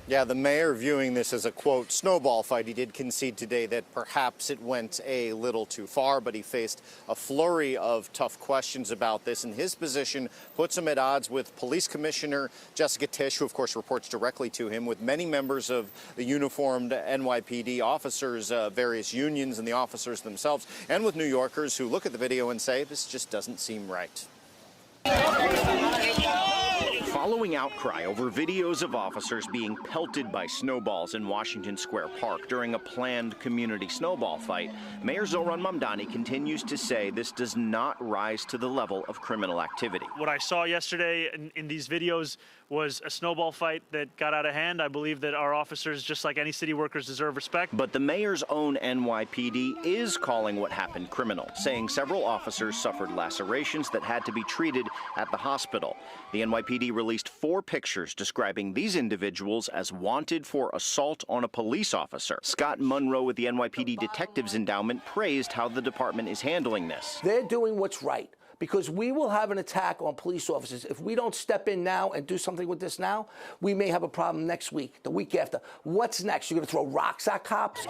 Yeah, the mayor viewing this as a, quote, snowball fight. He did concede today that perhaps it went a little too far, but he faced a flurry of tough questions about this. And his position puts him at odds with Police Commissioner Jessica Tisch, who, of course, reports directly to him, with many members of the uniformed NYPD officers, various unions and the officers themselves, and with New Yorkers who look at the video and say, this just doesn't seem right. Following outcry over videos of officers being pelted by snowballs in Washington Square Park during a planned community snowball fight, Mayor Zohran Mamdani continues to say this does not rise to the level of criminal activity. What I saw yesterday in these videos was a snowball fight that got out of hand. I believe that our officers, just like any city workers, deserve respect. But the mayor's own NYPD is calling what happened criminal, saying several officers suffered lacerations that had to be treated at the hospital. The NYPD released 4 pictures describing these individuals as wanted for assault on a police officer. Scott Munro with the NYPD Detectives Endowment praised how the department is handling this. They're doing what's right, because we will have an attack on police officers. If we don't step in now and do something with this now, we may have a problem next week, the week after. What's next? You're going to throw rocks at cops?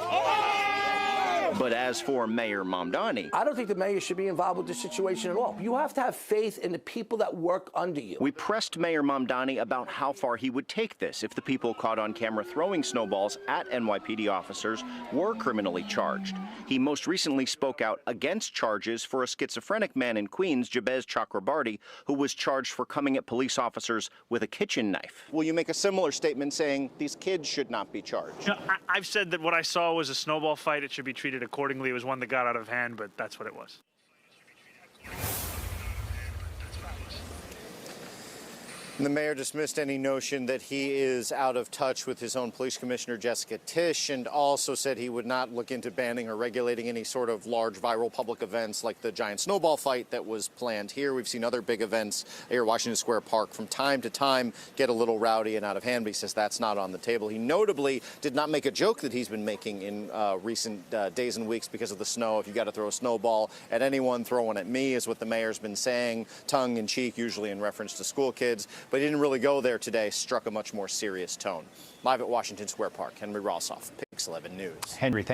But as for Mayor Mamdani, I don't think the mayor should be involved with this situation at all. You have to have faith in the people that work under you. we pressed Mayor Mamdani about how far he would take this if the people caught on camera throwing snowballs at NYPD officers were criminally charged. He most recently spoke out against charges for a schizophrenic man in Queens, Jabez Chakrabarty, who was charged for coming at police officers with a kitchen knife. Will you make a similar statement saying these kids should not be charged? You know, I've said that what I saw was a snowball fight. It should be treated accordingly. It was one that got out of hand, but that's what it was. The mayor dismissed any notion that he is out of touch with his own police commissioner, Jessica Tisch, and also said he would not look into banning or regulating any sort of large viral public events like the giant snowball fight that was planned here. We've seen other big events here at Washington Square Park from time to time get a little rowdy and out of hand, but he says that's not on the table. He notably did not make a joke that he's been making in recent days and weeks because of the snow. If you got to throw a snowball at anyone, throw one at me, is what the mayor's been saying, tongue in cheek, usually in reference to school kids. But he didn't really go there today, struck a much more serious tone. Live at Washington Square Park, Henry Rossoff, Pix 11 News. Henry, thank you.